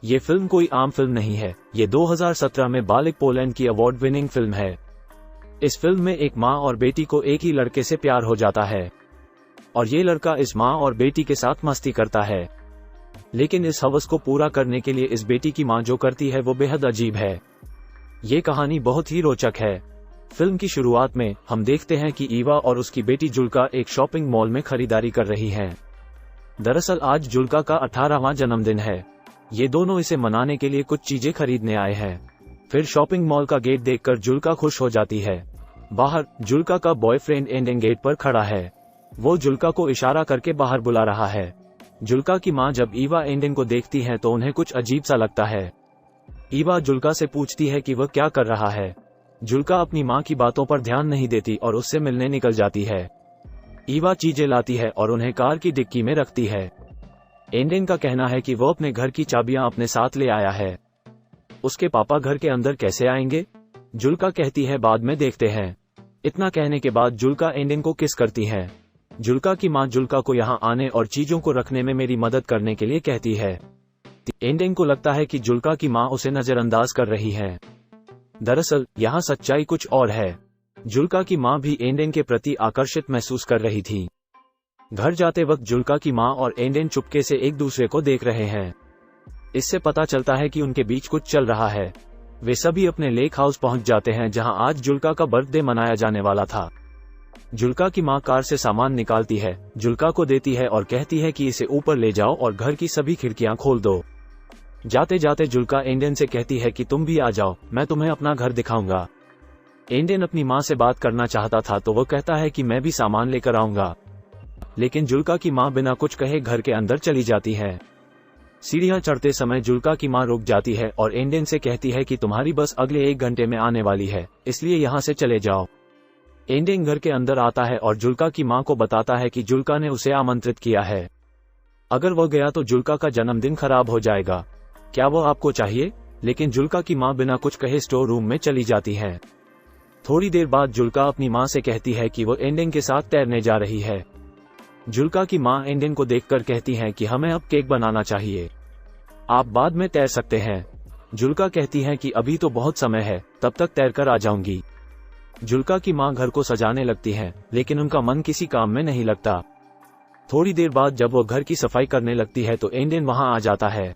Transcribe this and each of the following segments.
ये फिल्म कोई आम फिल्म नहीं है। ये 2017 में बालिक पोलैंड की अवार्ड विनिंग फिल्म है। इस फिल्म में एक माँ और बेटी को एक ही लड़के से प्यार हो जाता है और ये लड़का इस माँ और बेटी के साथ मस्ती करता है, लेकिन इस हवस को पूरा करने के लिए इस बेटी की माँ जो करती है वो बेहद अजीब है। ये कहानी बहुत ही रोचक है। फिल्म की शुरुआत में हम देखते हैं कि ईवा और उसकी बेटी जुल्का एक शॉपिंग मॉल में खरीदारी कर रही हैं। दरअसल आज जुल्का का 18वां जन्मदिन है। ये दोनों इसे मनाने के लिए कुछ चीजें खरीदने आए हैं। फिर शॉपिंग मॉल का गेट देखकर जुल्का खुश हो जाती है। बाहर जुल्का का बॉयफ्रेंड एंडेन गेट पर खड़ा है। वो जुल्का को इशारा करके बाहर बुला रहा है। जुल्का की माँ जब ईवा एंडेन को देखती है तो उन्हें कुछ अजीब सा लगता है। ईवा जुल्का से पूछती है कि वह क्या कर रहा है। जुल्का अपनी माँ की बातों पर ध्यान नहीं देती और उससे मिलने निकल जाती है। ईवा चीजें लाती है और उन्हें कार की डिक्की में रखती है। एंडेन का कहना है कि वो अपने घर की चाबियां अपने साथ ले आया है। उसके पापा घर के अंदर कैसे आएंगे? जुल्का कहती है बाद में देखते हैं। इतना कहने के बाद जुल्का एंडेन को किस करती है। जुल्का की माँ जुल्का को यहाँ आने और चीजों को रखने में मेरी मदद करने के लिए कहती है। एंडेन को लगता है कि जुल्का की माँ उसे नजरअंदाज कर रही है। दरअसल यहाँ सच्चाई कुछ और है। जुल्का की माँ भी एंडेन के प्रति आकर्षित महसूस कर रही थी। घर जाते वक्त जुल्का की माँ और एंडेन चुपके से एक दूसरे को देख रहे हैं। इससे पता चलता है कि उनके बीच कुछ चल रहा है। वे सभी अपने लेक हाउस पहुंच जाते हैं जहां आज जुल्का का बर्थडे मनाया जाने वाला था। जुल्का की माँ कार से सामान निकालती है, जुल्का को देती है और कहती है कि इसे ऊपर ले जाओ और घर की सभी खिड़कियां खोल दो। जाते जाते जुल्का एंडेन से कहती है कि तुम भी आ जाओ, मैं तुम्हें अपना घर दिखाऊंगा। एंडेन अपनी माँ से बात करना चाहता था तो वो कहता है कि मैं भी सामान लेकर आऊंगा, लेकिन जुल्का की माँ बिना कुछ कहे घर के अंदर चली जाती है। सीढ़ियां चढ़ते समय जुल्का की माँ रुक जाती है और एंडेन से कहती है कि तुम्हारी बस अगले 1 घंटे में आने वाली है, इसलिए यहाँ से चले जाओ। एंडेन घर के अंदर आता है और जुल्का की माँ को बताता है कि जुल्का ने उसे आमंत्रित किया है। अगर वो गया तो जुल्का का जन्मदिन खराब हो जाएगा। क्या वो आपको चाहिए? लेकिन जुल्का की माँ बिना कुछ कहे स्टोर रूम में चली जाती है। थोड़ी देर बाद जुल्का अपनी माँ से कहती है कि वो एंडेन के साथ तैरने जा रही है। जुल्का की माँ एंडेन को देखकर कहती है कि हमें अब केक बनाना चाहिए, आप बाद में तैर सकते हैं। जुल्का कहती है कि अभी तो बहुत समय है, तब तक तैरकर आ जाऊंगी। जुल्का की माँ घर को सजाने लगती है, लेकिन उनका मन किसी काम में नहीं लगता। थोड़ी देर बाद जब वो घर की सफाई करने लगती है तो एंडेन वहां आ जाता है।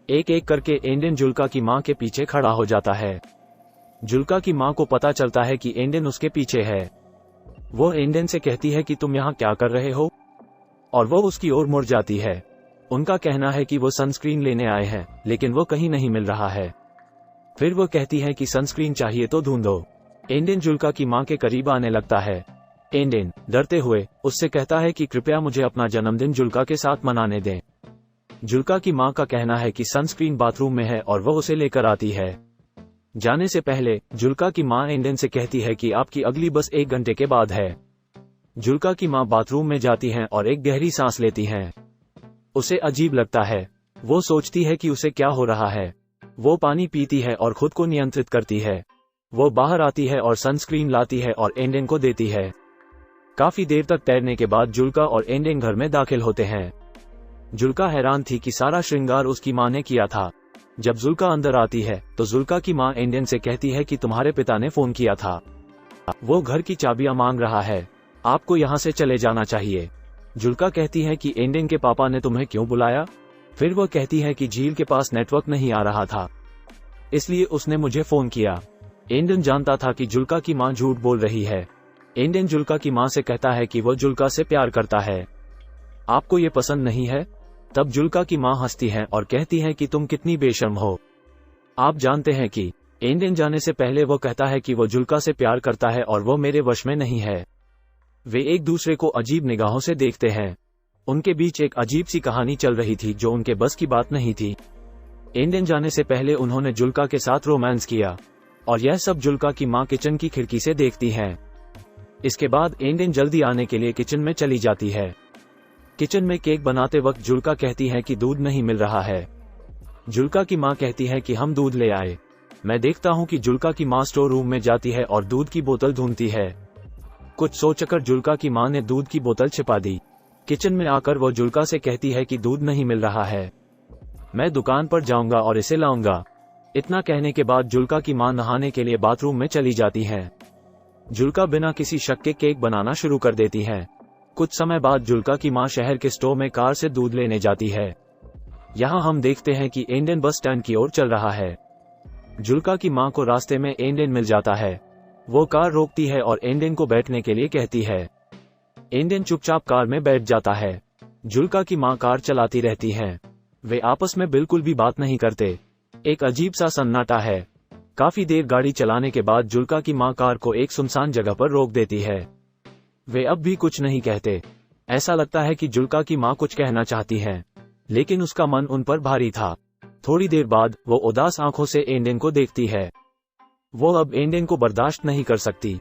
एक एक करके एंडेन जुल्का की माँ के पीछे खड़ा हो जाता है। जुल्का की माँ को पता चलता है कि एंडेन उसके पीछे है। वो एंडेन से कहती है कि तुम यहाँ क्या कर रहे हो, और वो उसकी ओर मुड़ जाती है। उनका कहना है कि वो सनस्क्रीन लेने आए हैं, लेकिन वो कहीं नहीं मिल रहा है। फिर वो कहती है कि सनस्क्रीन चाहिए तो ढूंढो। एंडेन जुल्का की माँ के करीब आने लगता है। एंडेन डरते हुए उससे कहता है कि कृपया मुझे अपना जन्मदिन जुल्का के साथ मनाने दें। जुल्का की माँ का कहना है कि सनस्क्रीन बाथरूम में है और वह उसे लेकर आती है। जाने से पहले जुल्का की माँ एंडेन से कहती है कि आपकी अगली बस 1 घंटे के बाद है। जुल्का की माँ बाथरूम में जाती हैं और एक गहरी सांस लेती हैं। उसे अजीब लगता है। वो सोचती है कि उसे क्या हो रहा है। वो पानी पीती है और खुद को नियंत्रित करती है। वो बाहर आती है और सनस्क्रीन लाती है और एंडेन को देती है। काफी देर तक तैरने के बाद जुल्का और एंडेन घर में दाखिल होते हैं। जुल्का हैरान थी कि सारा श्रृंगार उसकी माँ ने किया था। जब जुल्का अंदर आती है तो जुल्का की माँ एंडेन से कहती है कि तुम्हारे पिता ने फोन किया था, वो घर की चाबियां मांग रहा है, आपको यहाँ से चले जाना चाहिए। जुल्का कहती है कि एंडेन के पापा ने तुम्हें क्यों बुलाया? फिर वो कहती है कि झील के पास नेटवर्क नहीं आ रहा था, इसलिए उसने मुझे फोन किया। एंडेन जानता था कि जुल्का की माँ झूठ बोल रही है। एंडेन जुल्का की माँ से कहता है कि वो जुल्का से प्यार करता है। आपको ये पसंद नहीं है? तब जुल्का की माँ हंसती है और कहती है कि तुम कितनी बेशर्म हो। आप जानते हैं कि एंडेन जाने से पहले वो कहता है कि वो जुल्का से प्यार करता है और वो मेरे वश में नहीं है। वे एक दूसरे को अजीब निगाहों से देखते हैं। उनके बीच एक अजीब सी कहानी चल रही थी जो उनके बस की बात नहीं थी। एंडेन जाने से पहले उन्होंने जुल्का के साथ रोमांस किया और यह सब जुल्का की माँ किचन की खिड़की से देखती है। इसके बाद एंडेन जल्दी आने के लिए किचन में चली जाती है। किचन में केक बनाते वक्त जुल्का कहती है कि दूध नहीं मिल रहा है। जुल्का की माँ कहती है कि हम दूध ले आए। मैं देखता हूँ कि जुल्का की माँ स्टोर रूम में जाती है और दूध की बोतल ढूंढती है। कुछ सोचकर जुल्का की माँ ने दूध की बोतल छिपा दी। किचन में आकर वो जुल्का से कहती है कि दूध नहीं मिल रहा है। मैं दुकान पर जाऊंगा और इसे लाऊंगा। इतना कहने के बाद जुल्का की मां नहाने के लिए बाथरूम में चली जाती है। जुल्का बिना किसी शक के केक बनाना शुरू कर देती है। कुछ समय बाद जुल्का की मां शहर के स्टोर में कार से दूध लेने जाती है। यहाँ हम देखते हैं कि एंडेन बस स्टैंड की ओर चल रहा है। जुल्का की मां को रास्ते में एंडेन मिल जाता है। वो कार रोकती है और एंडेन को बैठने के लिए कहती है। एंडेन चुपचाप कार में बैठ जाता है। जुल्का की मां कार चलाती रहती हैं। वे आपस में बिल्कुल भी बात नहीं करते। एक अजीब सा सन्नाटा है। काफी देर गाड़ी चलाने के बाद जुल्का की मां कार को एक सुनसान जगह पर रोक देती है। वे अब भी कुछ नहीं कहते। ऐसा लगता है कि जुल्का की मां कुछ कहना चाहती है, लेकिन उसका मन उन पर भारी था। थोड़ी देर बाद वो उदास आंखों से एंडेन को देखती है। वो अब एंडेन को बर्दाश्त नहीं कर सकती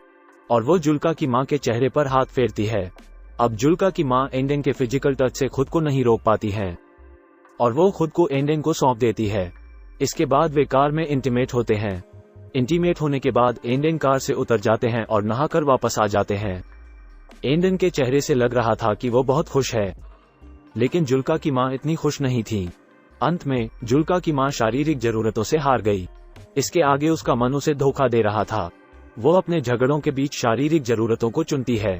और वो जुल्का की मां के चेहरे पर हाथ फेरती है। अब जुल्का की मां एंडेन के फिजिकल टच से खुद को नहीं रोक पाती है और वो खुद को एंडेन को सौंप देती है। इसके बाद वे कार में इंटीमेट होते हैं। इंटीमेट होने के बाद एंडेन कार से उतर जाते हैं और नहाकर वापस आ जाते हैं। एंडेन के चेहरे से लग रहा था कि वो बहुत खुश है, लेकिन जुल्का की मां इतनी खुश नहीं थी। अंत में जुल्का की मां शारीरिक जरूरतों से हार गई। इसके आगे उसका मन उसे धोखा दे रहा था। वो अपने झगड़ों के बीच शारीरिक जरूरतों को चुनती है।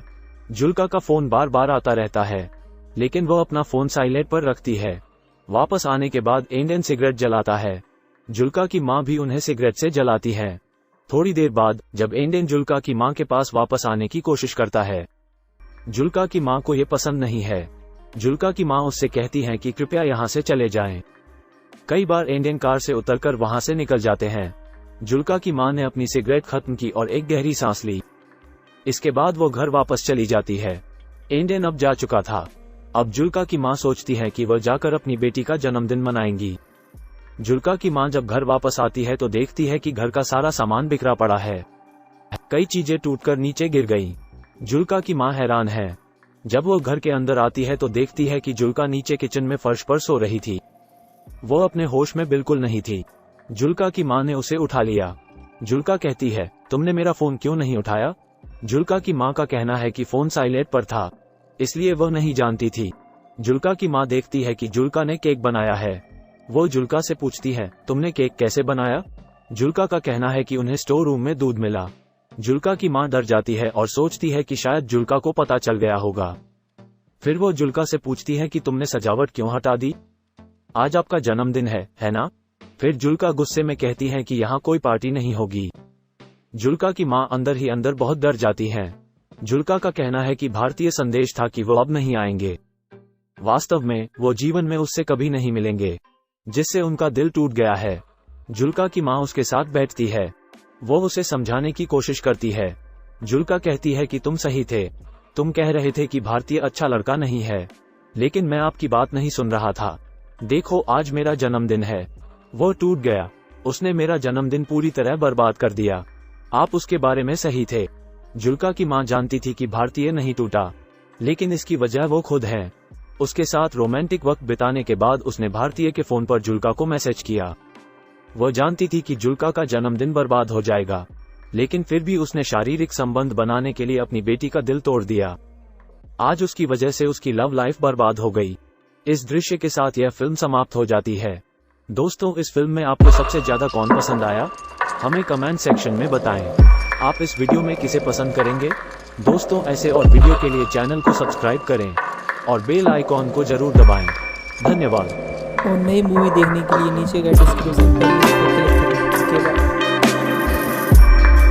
जुल्का का फोन बार बार आता रहता है, लेकिन वो अपना फोन साइलेंट पर रखती है। वापस आने के बाद एंडेन सिगरेट जलाता है। जुल्का की मां भी उन्हें सिगरेट से जलाती है। थोड़ी देर बाद जब एंडेन जुल्का की मां के पास वापस आने की कोशिश करता है, जुल्का की मां को ये पसंद नहीं है। जुल्का की मां उससे कहती है कि कृपया यहाँ से चले जाएं। कई बार एंडेन कार से उतरकर वहां से निकल जाते हैं। जुल्का की मां ने अपनी सिगरेट खत्म की और एक गहरी सांस ली। इसके बाद वो घर वापस चली जाती है। एंडेन अब जा चुका था। अब जुल्का की मां सोचती है कि वह जाकर अपनी बेटी का जन्मदिन मनाएंगी। जुल्का की मां जब घर वापस आती है तो देखती है कि घर का सारा सामान बिखरा पड़ा है। कई चीजें टूटकर नीचे गिर गई। जुल्का की मां हैरान है। जब वो घर के अंदर आती है तो देखती है कि जुल्का नीचे किचन में फर्श पर सो रही थी। वो अपने होश में बिल्कुल नहीं थी। जुल्का की मां ने उसे उठा लिया। जुल्का कहती है, तुमने मेरा फोन क्यों नहीं उठाया? जुल्का की मां का कहना है कि फोन साइलेंट पर था, इसलिए वह नहीं जानती थी। जुल्का की मां देखती है कि जुल्का ने केक बनाया है। वो जुल्का से पूछती है, तुमने केक कैसे बनाया? जुल्का का कहना है कि उन्हें स्टोर रूम में दूध मिला। जुल्का की मां डर जाती है और सोचती है कि शायद जुल्का को पता चल गया होगा। फिर वो जुल्का से पूछती है कि तुमने सजावट क्यों हटा दी? आज आपका जन्मदिन है ना? फिर जुल्का गुस्से में कहती है कि यहाँ कोई पार्टी नहीं होगी। जुल्का की मां अंदर ही अंदर बहुत डर जाती हैं। जुल्का का कहना है कि भारतीय संदेश था कि वो अब नहीं आएंगे। वास्तव में वो जीवन में उससे कभी नहीं मिलेंगे, जिससे उनका दिल टूट गया है। जुल्का की मां उसके साथ बैठती है। वो उसे समझाने की कोशिश करती है। जुल्का कहती है कि तुम सही थे। तुम कह रहे थे कि भारतीय अच्छा लड़का नहीं है, लेकिन मैं आपकी बात नहीं सुन रहा था। देखो, आज मेरा जन्मदिन है। वो टूट गया। उसने मेरा जन्मदिन पूरी तरह बर्बाद कर दिया। आप उसके बारे में सही थे। जुल्का की मां जानती थी कि भारतीय नहीं टूटा, लेकिन इसकी वजह वो खुद है। उसके साथ रोमांटिक वक्त बिताने के बाद उसने भारतीय के फोन पर जुल्का को मैसेज किया। वो जानती थी कि जुल्का का जन्मदिन बर्बाद हो जाएगा, लेकिन फिर भी उसने शारीरिक संबंध बनाने के लिए अपनी बेटी का दिल तोड़ दिया। आज उसकी वजह से उसकी लव लाइफ बर्बाद हो गई। इस दृश्य के साथ यह फिल्म समाप्त हो जाती है। दोस्तों, इस फिल्म में आपको सबसे ज्यादा कौन पसंद आया? हमें कमेंट सेक्शन में बताएं। आप इस वीडियो में किसे पसंद करेंगे? दोस्तों, ऐसे और वीडियो के लिए चैनल को सब्सक्राइब करें और बेल आइकॉन को जरूर दबाएं। धन्यवाद। और नई मूवी देखने के लिए नीचे का डिस्क्रिप्शन पर